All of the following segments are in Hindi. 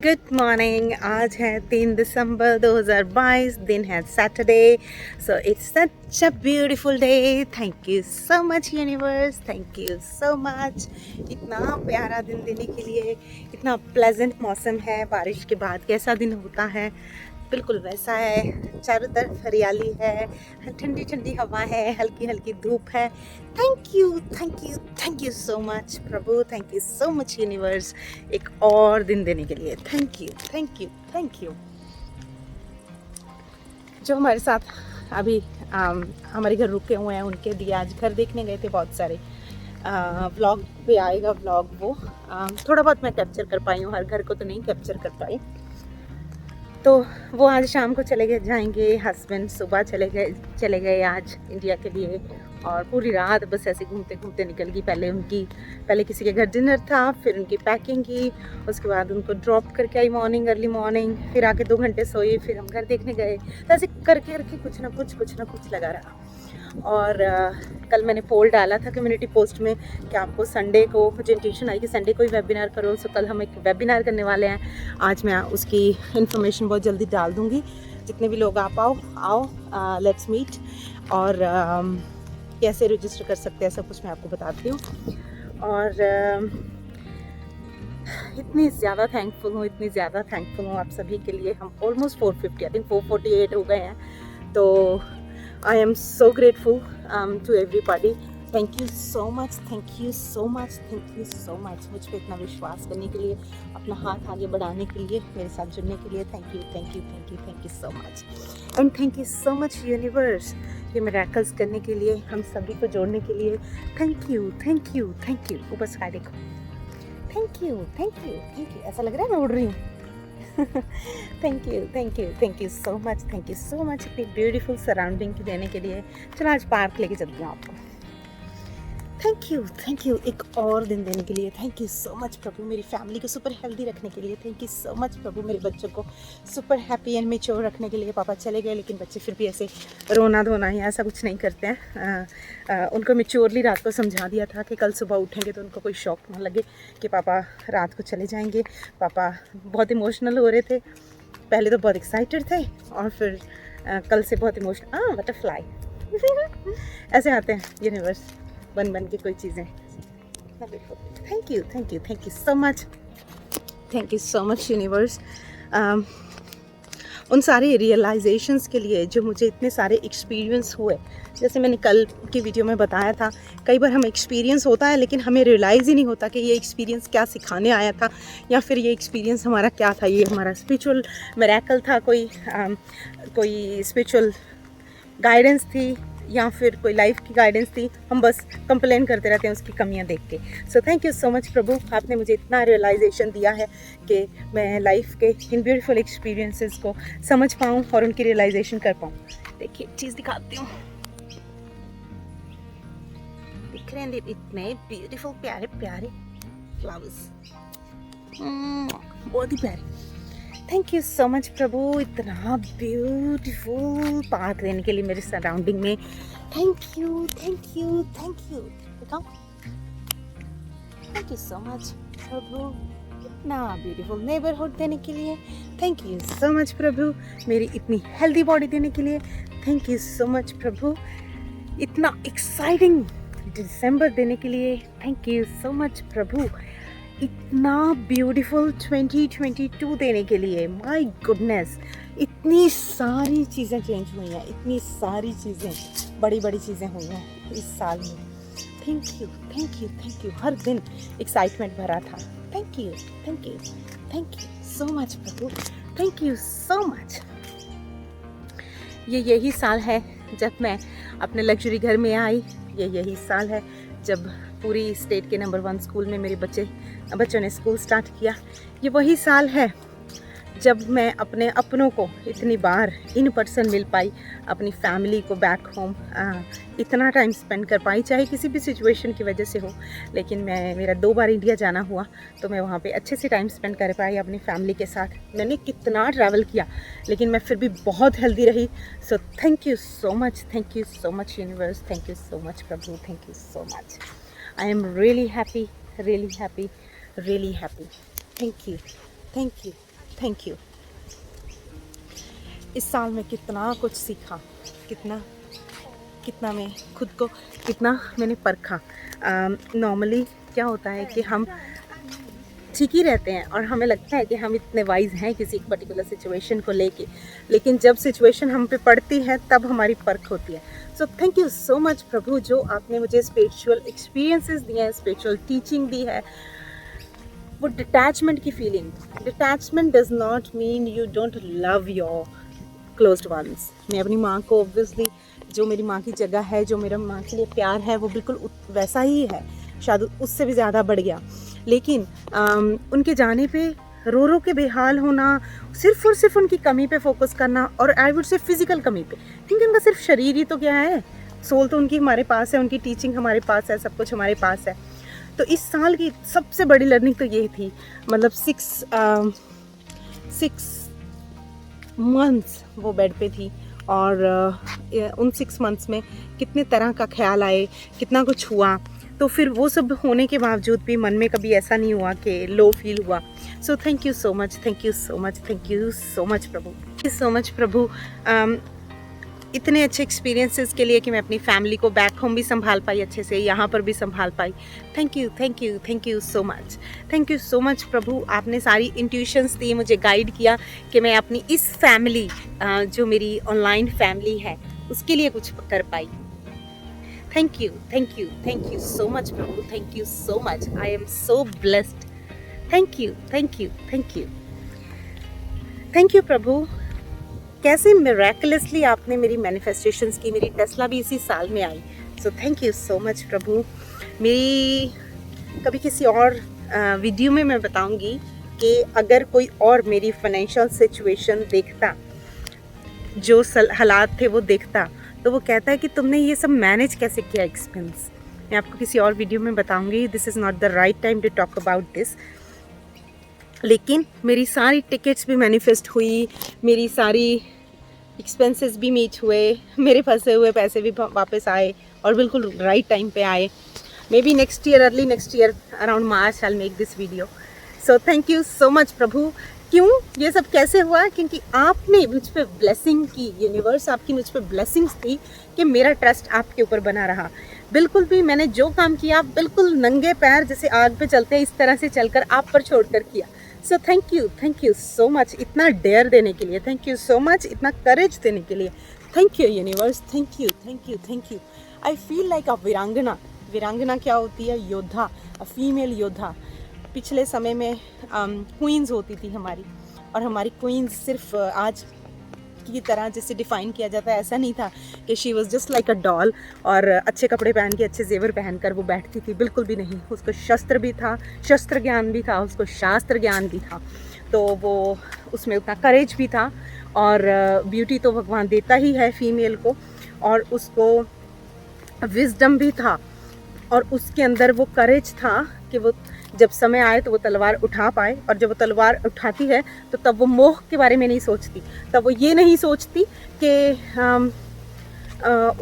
Good morning. आज है 3 दिसंबर 2022, दिन है Saturday. So it's such a beautiful day. Thank you so much universe, thank you so much इतना प्यारा दिन देने के लिए। इतना प्लेजेंट मौसम है, बारिश के बाद कैसा दिन होता है बिल्कुल वैसा है। चारों तरफ हरियाली है, ठंडी ठंडी हवा है, हल्की हल्की धूप है। Thank you thank you thank you so much प्रभु, thank you so much universe एक और दिन देने के लिए। Thank you thank you thank you. जो हमारे साथ अभी हमारे घर रुके हुए हैं उनके लिए आज घर देखने गए थे बहुत सारे। व्लॉग पे आएगा व्लॉग वो। थोड़ा बहुत मैं कैप्चर कर पाई हूँ, हर घर को तो नहीं कैप्चर कर पाई। तो वो आज शाम को चले गए जाएंगे। हस्बैंड सुबह चले गए आज इंडिया के लिए, और पूरी रात बस ऐसे घूमते घूमते निकल गई। पहले किसी के घर डिनर था, फिर उनकी पैकिंग की, उसके बाद उनको ड्रॉप करके आई अर्ली मॉर्निंग, फिर आके 2 घंटे सोई, फिर हम घर देखने गए। तो ऐसे करके करके कुछ ना कुछ लगा रहा। और कल मैंने पोल डाला था कम्युनिटी पोस्ट में कि आपको संडे को मुझे इंट्यूशन आई कि संडे को ही वेबिनार करो। सो कल हम एक वेबिनार करने वाले हैं। आज मैं उसकी इन्फॉर्मेशन बहुत जल्दी डाल दूँगी। जितने भी लोग आप आओ लेट्स मीट। और कैसे रजिस्टर कर सकते हैं सब कुछ मैं आपको बताती हूँ। और इतनी ज़्यादा थैंकफुल हूँ आप सभी के लिए। हम ऑलमोस्ट 450 आई थिंक 448 हो गए हैं। तो I am so grateful to everybody. Thank you so much, thank you so much, thank you so much मुझ पर इतना विश्वास करने के लिए, अपना हाथ आगे बढ़ाने के लिए, मेरे साथ जुड़ने के लिए। Thank you thank you thank you thank you so much. And thank you so much universe ये मिरेकल्स करने के लिए, हम सभी को जोड़ने के लिए। Thank you thank you thank you. ऊपर स्काई देखो। Thank you thank you thank you. ऐसा लग रहा है मैं उड़ रही हूँ। थैंक यू सो मच इतनी ब्यूटीफुल सराउंडिंग देने के लिए। चलो आज पार्क लेके चलती हूँ आपको। थैंक यू एक और दिन देने के लिए। थैंक यू सो मच प्रभु मेरी फैमिली को सुपर हेल्दी रखने के लिए। थैंक यू सो मच प्रभु मेरे बच्चों को सुपर हैप्पी एंड मेच्योर रखने के लिए। पापा चले गए लेकिन बच्चे फिर भी ऐसे रोना धोना या ऐसा कुछ नहीं करते हैं। उनको मेच्योरली रात को समझा दिया था कि कल सुबह उठेंगे तो उनको कोई शौक ना लगे कि पापा रात को चले जाएंगे। पापा बहुत इमोशनल हो रहे थे, पहले तो बहुत एक्साइटेड थे और फिर कल से बहुत इमोशनल। बटरफ्लाई ऐसे आते हैं यूनिवर्स बन के कोई चीज़ें। Thank you so much universe उन सारे रियलाइजेशंस के लिए जो मुझे इतने सारे एक्सपीरियंस हुए। जैसे मैंने कल की वीडियो में बताया था, कई बार हमें एक्सपीरियंस होता है लेकिन हमें रियलाइज़ ही नहीं होता कि ये एक्सपीरियंस क्या सिखाने आया था, या फिर ये एक्सपीरियंस हमारा क्या था। ये हमारा स्पिरिचुअल मिरेकल था, कोई स्पिरिचुअल गाइडेंस थी, या फिर कोई लाइफ की गाइडेंस थी। हम बस कंप्लेन करते रहते हैं उसकी कमियां देख के। So thank you so much प्रभु, आपने मुझे इतना रियलाइजेशन दिया है कि मैं लाइफ के इन ब्यूटीफुल एक्सपीरियंसेस को समझ पाऊँ और उनकी रियलाइजेशन कर पाऊँ। देखिए एक चीज़ दिखाती हूँ, दिख रहे हैं इतने ब्यूटीफुल प्यारे प्यारे फ्लावर्स, बहुत ही प्यारे। थैंक यू सो मच प्रभु इतना ब्यूटीफुल पार्क देने के लिए मेरे सराउंडिंग में। थैंक यू दिखाओ। थैंक यू सो मच प्रभु इतना ब्यूटीफुल नेबरहुड देने के लिए। थैंक यू सो मच प्रभु मेरी इतनी हेल्दी बॉडी देने के लिए। थैंक यू सो मच प्रभु इतना एक्साइटिंग दिसंबर देने के लिए। थैंक यू सो मच प्रभु इतना ब्यूटीफुल 2022 देने के लिए। माय गुडनेस इतनी सारी चीज़ें चेंज हुई हैं, इतनी सारी चीज़ें बड़ी चीज़ें हुई हैं इस साल में। थैंक यू हर दिन एक्साइटमेंट भरा था। थैंक यू सो मच प्रभु, थैंक यू सो मच। यही साल है जब मैं अपने लग्जरी घर में आई। यही साल है जब पूरी स्टेट के नंबर 1 स्कूल में मेरे बच्चों ने स्कूल स्टार्ट किया। ये वही साल है जब मैं अपने अपनों को इतनी बार इन पर्सन मिल पाई, अपनी फैमिली को बैक होम इतना टाइम स्पेंड कर पाई, चाहे किसी भी सिचुएशन की वजह से हो। लेकिन मेरा 2 बार इंडिया जाना हुआ तो मैं वहाँ पे अच्छे से टाइम स्पेंड कर पाई अपनी फैमिली के साथ। मैंने कितना ट्रैवल किया लेकिन मैं फिर भी बहुत हेल्दी रही। सो thank you so much universe, thank you so much प्रभु, thank you so much. I am really happy. Thank you thank you. इस साल में कितना कुछ सीखा, कितना कितना मैं खुद को कितना मैंने परखा। नॉर्मली क्या होता है कि हम ठीक ही रहते हैं और हमें लगता है कि हम इतने वाइज हैं किसी एक पर्टिकुलर सिचुएशन को लेके, लेकिन जब सिचुएशन हम पे पड़ती है तब हमारी परख होती है। So thank you so much प्रभु, जो आपने मुझे स्पिरिचुअल एक्सपीरियंसेस दिए हैं, स्पिरिचुअल टीचिंग दी है। वो डिटैचमेंट की feeling, detachment does not mean you don't love your closed ones. मैं अपनी माँ को ऑब्वियसली, जो मेरी माँ की जगह है, जो मेरा माँ के लिए प्यार है, वो बिल्कुल वैसा ही है, शायद उससे भी ज़्यादा बढ़ गया। लेकिन उनके जाने पे रो रो के बेहाल होना, सिर्फ और सिर्फ उनकी कमी पे फोकस करना, और आई वुड से फिजिकल कमी पे, क्योंकि उनका सिर्फ शरीर ही तो क्या है, सोल तो उनकी हमारे पास है, उनकी टीचिंग हमारे पास है, सब कुछ हमारे पास है। तो इस साल की सबसे बड़ी लर्निंग तो ये थी, मतलब 6 मंथ्स वो बेड पे थी, और उन 6 मंथ्स में कितने तरह का ख्याल आए, कितना कुछ हुआ। तो फिर वो सब होने के बावजूद भी मन में कभी ऐसा नहीं हुआ कि लो फील हुआ। So thank you so much, thank you so much, thank you so much प्रभु, थैंक यू सो मच प्रभु, इतने अच्छे एक्सपीरियंसेस के लिए कि मैं अपनी फैमिली को बैक होम भी संभाल पाई अच्छे से, यहाँ पर भी संभाल पाई। Thank you, thank you, thank you so much, thank you so much प्रभु। आपने सारी इंट्यूशंस दी, मुझे गाइड किया कि मैं अपनी इस फैमिली, जो मेरी ऑनलाइन फैमिली है, उसके लिए कुछ कर पाई। Thank you, thank you, thank you so much प्रभु, thank you so much, I am so blessed. Thank you, thank you, thank you, thank you प्रभु। कैसे मिरेकलसली आपने मेरी मैनिफेस्टेशंस की, मेरी टेस्ला भी इसी साल में आई। So thank you so much प्रभु। मेरी कभी किसी और वीडियो में मैं बताऊंगी कि अगर कोई और मेरी फाइनेंशियल सिचुएशन देखता, जो हालात थे वो देखता, तो वो कहता है कि तुमने ये सब मैनेज कैसे किया एक्सपेंस। मैं आपको किसी और वीडियो में बताऊंगी, this is not the right time to talk about this. लेकिन मेरी सारी टिकट्स भी मैनिफेस्ट हुई, मेरी सारी एक्सपेंसेस भी मीट हुए, मेरे फंसे हुए पैसे भी वापस आए, और बिल्कुल राइट टाइम पे आए। May be next year, early next year around March I will make this video. So thank you so much प्रभु। क्यों ये सब कैसे हुआ? क्योंकि आपने मुझ पर ब्लेसिंग की, यूनिवर्स आपकी मुझ पर ब्लेसिंग्स थी कि मेरा ट्रस्ट आपके ऊपर बना रहा। बिल्कुल भी मैंने जो काम किया बिल्कुल नंगे पैर जैसे आग पे चलते हैं इस तरह से चलकर आप पर छोड़कर किया। सो थैंक यू सो मच इतना डेयर देने के लिए, थैंक यू सो मच इतना करेज देने के लिए, thank you universe, thank you, thank you, thank you. I feel like अ वीरांगना। वीरांगना क्या होती है? योद्धा, अ फीमेल योद्धा। पिछले समय में क्वींस होती थी हमारी, और हमारी क्वींस सिर्फ आज की तरह जिसे डिफ़ाइन किया जाता है ऐसा नहीं था कि she was just like a doll और अच्छे कपड़े पहन के, अच्छे जेवर पहन कर वो बैठती थी। बिल्कुल भी नहीं। उसको शस्त्र भी था, शस्त्र ज्ञान भी था, उसको शास्त्र ज्ञान भी था, तो वो उसमें उतना करेज भी था। और ब्यूटी तो भगवान देता ही है फीमेल को, और उसको विजडम भी था, और उसके अंदर वो करेज था कि वो जब समय आए तो वो तलवार उठा पाए। और जब वो तलवार उठाती है तो तब वो मोह के बारे में नहीं सोचती, तब वो ये नहीं सोचती कि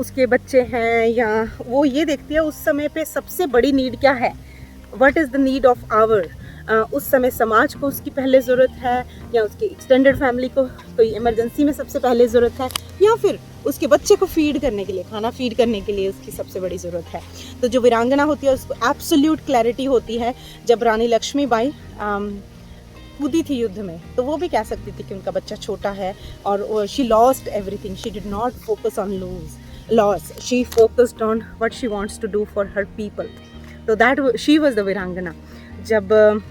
उसके बच्चे हैं, या वो ये देखती है उस समय पे सबसे बड़ी नीड क्या है, what is the need of hour. उस समय समाज को उसकी पहले ज़रूरत है, या उसके एक्सटेंडेड फैमिली को कोई इमरजेंसी में सबसे पहले ज़रूरत है, या फिर उसके बच्चे को फीड करने के लिए, खाना फीड करने के लिए उसकी सबसे बड़ी ज़रूरत है। तो जो वीरांगना होती है उसको एब्सोल्यूट क्लैरिटी होती है। जब रानी लक्ष्मीबाई कूदी थी युद्ध में, तो वो भी कह सकती थी कि उनका बच्चा छोटा है, और she lost everything. She did not focus on loss, she focused on what she wants to do for her people. तो दैट शी वाज द वीरांगना। जब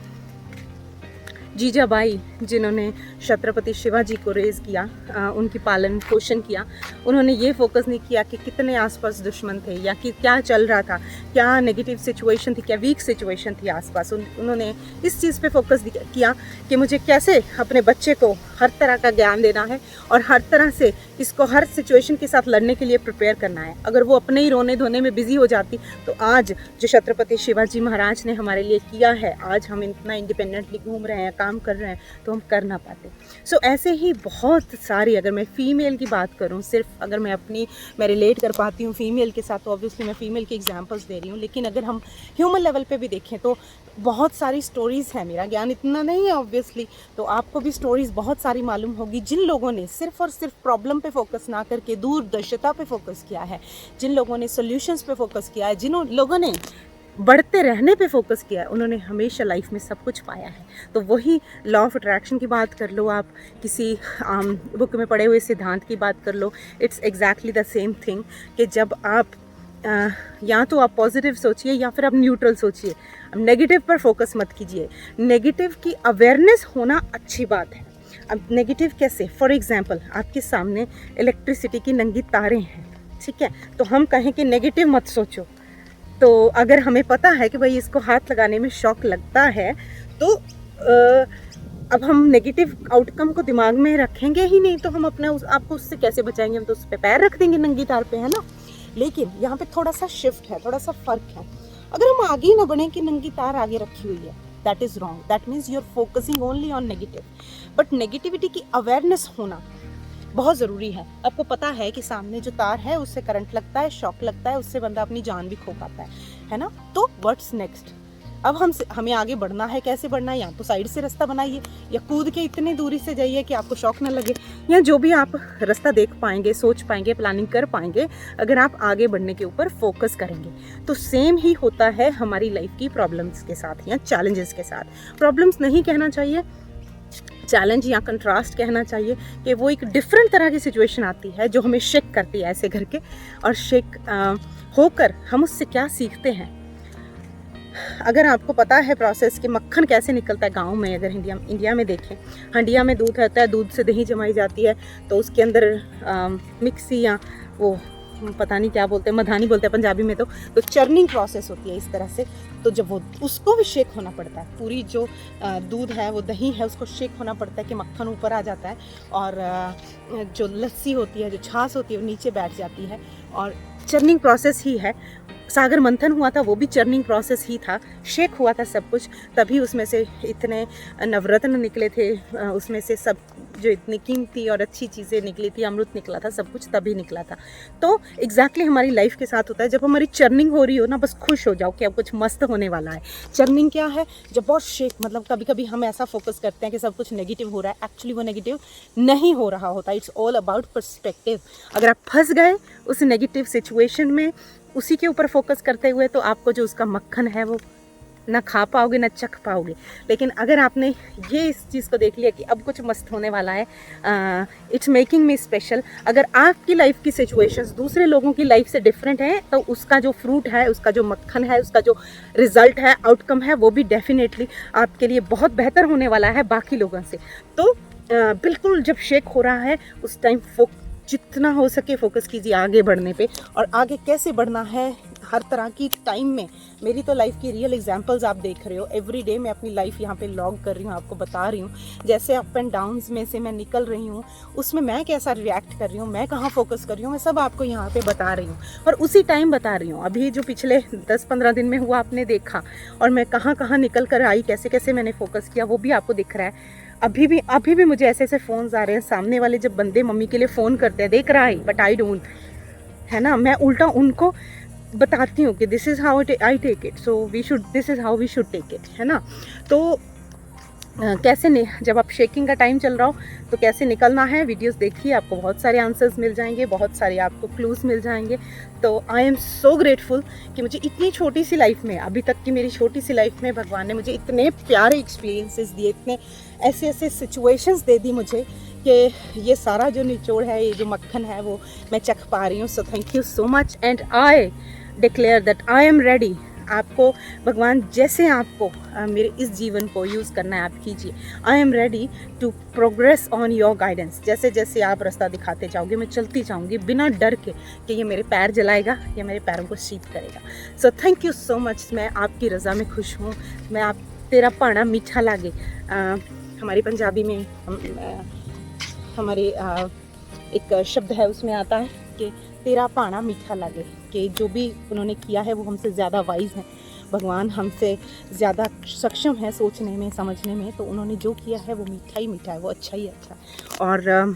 जीजाबाई, जिन्होंने छत्रपति शिवाजी को रेज़ किया, उनकी पालन पोषण किया, उन्होंने ये फोकस नहीं किया कि कितने आसपास दुश्मन थे, या कि क्या चल रहा था, क्या नेगेटिव सिचुएशन थी, क्या वीक सिचुएशन थी आसपास। उन्होंने इस चीज़ पे फोकस किया कि मुझे कैसे अपने बच्चे को हर तरह का ज्ञान देना है, और हर तरह से इसको हर सिचुएशन के साथ लड़ने के लिए प्रिपेयर करना है। अगर वो अपने ही रोने धोने में बिजी हो जाती, तो आज जो छत्रपति शिवाजी महाराज ने हमारे लिए किया है, आज हम इतना इंडिपेंडेंटली घूम रहे हैं, काम कर रहे हैं, तो हम कर ना पाते। सो ऐसे ही बहुत सारी, अगर मैं फ़ीमेल की बात करूं, सिर्फ अगर मैं रिलेट कर पाती हूं फ़ीमेल के साथ, तो ऑब्वियसली मैं फ़ीमेल की एग्जांपल्स दे रही हूं, लेकिन अगर हम ह्यूमन लेवल पे भी देखें तो बहुत सारी स्टोरीज़ हैं, मेरा ज्ञान इतना नहीं है ऑब्वियसली, तो आपको भी स्टोरीज़ बहुत सारी मालूम होगी जिन लोगों ने सिर्फ़ और सिर्फ प्रॉब्लम पे फोकस ना करके दूरदर्शिता पे फोकस किया है, जिन लोगों ने सॉल्यूशंस पे फोकस किया है, जिन लोगों ने बढ़ते रहने पे फोकस किया है, उन्होंने हमेशा लाइफ में सब कुछ पाया है। तो वही लॉ ऑफ अट्रैक्शन की बात कर लो, आप किसी बुक में पढ़े हुए सिद्धांत की बात कर लो, it's exactly the same thing कि जब आप या तो आप पॉजिटिव सोचिए या फिर आप न्यूट्रल सोचिए, अब नेगेटिव पर फोकस मत कीजिए। नेगेटिव की अवेयरनेस होना अच्छी बात है। अब नेगेटिव कैसे, फॉर एग्जांपल आपके सामने इलेक्ट्रिसिटी की नंगी तारें हैं, ठीक है, तो हम कहें कि नेगेटिव मत सोचो, तो अगर हमें पता है कि भाई इसको हाथ लगाने में शॉक लगता है, तो अब हम नेगेटिव आउटकम को दिमाग में रखेंगे ही नहीं, तो हम अपने आपको उससे कैसे बचाएंगे, हम तो उस पर पैर रख देंगे नंगी तार पे, है ना। लेकिन यहाँ पे थोड़ा सा शिफ्ट है, थोड़ा सा फर्क है। अगर हम आगे ही ना बढ़े कि नंगी तार आगे रखी हुई है, that is wrong, that means you are focusing only on negative. But negativity की अवेयरनेस होना बहुत ज़रूरी है। आपको पता है कि सामने जो तार है उससे करंट लगता है, शॉक लगता है, उससे बंदा अपनी जान भी खो पाता है ना। तो व्हाट्स नेक्स्ट, अब हमें आगे बढ़ना है, कैसे बढ़ना है, या तो साइड से रास्ता बनाइए या कूद के इतनी दूरी से जाइए कि आपको शॉक ना लगे, या जो भी आप रास्ता देख पाएंगे, सोच पाएंगे, प्लानिंग कर पाएंगे, अगर आप आगे बढ़ने के ऊपर फोकस करेंगे। तो सेम ही होता है हमारी लाइफ की प्रॉब्लम्स के साथ या चैलेंजेस के साथ। प्रॉब्लम्स नहीं कहना चाहिए, चैलेंज या कंट्रास्ट कहना चाहिए, कि वो एक डिफरेंट तरह की सिचुएशन आती है जो हमें शेक करती है ऐसे करके, और शेक होकर हम उससे क्या सीखते हैं। अगर आपको पता है प्रोसेस कि मक्खन कैसे निकलता है गांव में, अगर इंडिया में देखें, हंडिया में दूध रहता है, दूध से दही जमाई जाती है, तो उसके अंदर मिक्सी या वो पता नहीं क्या बोलते हैं, मधानी बोलते हैं पंजाबी में, तो चर्निंग प्रोसेस होती है इस तरह से। तो जब वो उसको भी शेक होना पड़ता है, पूरी जो दूध है, वो दही है, उसको शेक होना पड़ता है कि मक्खन ऊपर आ जाता है, और जो लस्सी होती है, जो छाछ होती है, वो नीचे बैठ जाती है, और चर्निंग प्रोसेस ही है। सागर मंथन हुआ था, वो भी चर्निंग प्रोसेस ही था, शेक हुआ था सब कुछ, तभी उसमें से इतने नवरत्न निकले थे, उसमें से सब जो इतनी कीमती और अच्छी चीज़ें निकली थी, अमृत निकला था, सब कुछ तभी निकला था। तो एग्जैक्टली हमारी लाइफ के साथ होता है, जब हमारी चर्निंग हो रही हो ना, बस खुश हो जाओ कि अब कुछ मस्त होने वाला है। चर्निंग क्या है, जब बहुत शेक, मतलब कभी कभी हम ऐसा फोकस करते हैं कि सब कुछ नेगेटिव हो रहा है, एक्चुअली वो नेगेटिव नहीं हो रहा होता। It's all about perspective. अगर आप फंस गए उस नेगेटिव सिचुएशन में, उसी के ऊपर फोकस करते हुए, तो आपको जो उसका मक्खन है वो ना खा पाओगे ना चख पाओगे। लेकिन अगर आपने ये इस चीज़ को देख लिया कि अब कुछ मस्त होने वाला है, इट्स मेकिंग मी स्पेशल, अगर आपकी लाइफ की सिचुएशंस दूसरे लोगों की लाइफ से डिफरेंट है, तो उसका जो फ्रूट है, उसका जो मक्खन है, उसका जो रिजल्ट है, आउटकम है, वो भी डेफिनेटली आपके लिए बहुत बेहतर होने वाला है बाकी लोगों से। तो बिल्कुल जब शेक हो रहा है उस टाइम जितना हो सके फोकस कीजिए आगे बढ़ने पे। और आगे कैसे बढ़ना है हर तरह की टाइम में, मेरी तो लाइफ की रियल एग्जांपल्स आप देख रहे हो। एवरी डे मैं अपनी लाइफ यहाँ पे लॉग कर रही हूँ, आपको बता रही हूँ, जैसे अप एंड डाउन्स में से मैं निकल रही हूँ, उसमें मैं कैसा रिएक्ट कर रही हूँ, मैं कहाँ फोकस कर रही हूँ, मैं सब आपको यहाँ पे बता रही हूँ, और उसी टाइम बता रही हूँ। अभी जो पिछले 10-15 दिन में हुआ आपने देखा, और मैं कहाँ कहाँ निकल कर आई, कैसे कैसे मैंने फोकस किया, वो भी आपको दिख रहा है। अभी भी मुझे ऐसे ऐसे फ़ोन्स आ रहे हैं, सामने वाले जब बंदे मम्मी के लिए फ़ोन करते हैं, देख रहा है बट आई डोंट, है ना, मैं उल्टा उनको बताती हूँ कि this is how I take it, so we should, this is how we should take it, है ना। तो कैसे जब आप शेकिंग का टाइम चल रहा हो तो कैसे निकलना है, वीडियोस देखिए, आपको बहुत सारे आंसर्स मिल जाएंगे, बहुत सारे आपको क्लूज़ मिल जाएंगे। तो आई एम सो ग्रेटफुल कि मुझे इतनी छोटी सी लाइफ में, अभी तक की मेरी छोटी सी लाइफ में भगवान ने मुझे इतने प्यारे एक्सपीरियंसेस दिए, इतने ऐसे ऐसे सिचुएशंस दे दी मुझे कि ये सारा जो निचोड़ है, ये जो मक्खन है, वो मैं चख पा रही हूँ। सो thank you so much, and I declare that I am ready. आपको भगवान जैसे आपको मेरे इस जीवन को यूज़ करना है आप कीजिए। I am ready to progress on your guidance. जैसे जैसे आप रास्ता दिखाते जाओगे, मैं चलती जाऊँगी बिना डर के कि ये मेरे पैर जलाएगा या मेरे पैरों को शीत करेगा। सो थैंक यू सो मच। मैं आपकी रज़ा में खुश हूँ। मैं आप तेरा पाना मीठा लागे, हमारी पंजाबी में हमारे एक शब्द है, उसमें आता है कि तेरा पाना मीठा लगे, कि जो भी उन्होंने किया है वो हमसे ज़्यादा वाइज हैं, भगवान हमसे ज़्यादा सक्षम है सोचने में, समझने में। तो उन्होंने जो किया है वो मीठा ही मीठा है, वो अच्छा ही अच्छा है। और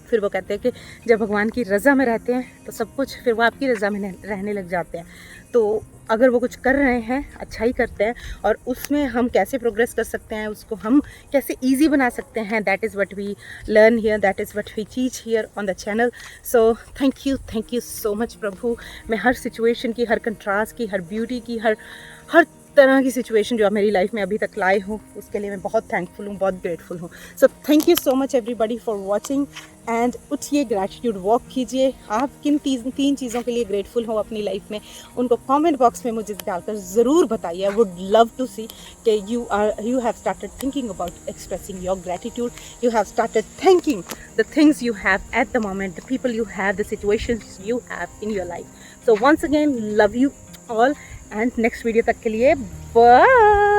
फिर वो कहते हैं कि जब भगवान की रज़ा में रहते हैं तो सब कुछ, फिर वो आपकी रज़ा में रहने लग जाते हैं। तो अगर वो कुछ कर रहे हैं, अच्छा ही करते हैं, और उसमें हम कैसे प्रोग्रेस कर सकते हैं, उसको हम कैसे ईजी बना सकते हैं, that is what we learn here, that is what we teach here on the channel. So thank you so much प्रभु. मैं हर सिचुएशन की, हर कंट्रास्ट की, हर ब्यूटी की, हर तरह की सिचुएशन जो आप मेरी लाइफ में अभी तक लाए हो, उसके लिए मैं बहुत थैंकफुल हूँ, बहुत ग्रेटफुल हूँ. सो thank you so much everybody for watching. And उठिए, ग्रैटिट्यूड वॉक कीजिए. आप किन तीन चीज़ों के लिए ग्रेटफुल हो अपनी लाइफ में, उनको कमेंट बॉक्स में मुझे डालकर ज़रूर बताइए. आई वुड लव टू सी कि you have started thinking about expressing your gratitude. You have started thanking the things you have at the moment, the people you have, the situations you have in your life. So once again, love you all. And next video तक के लिए बाय.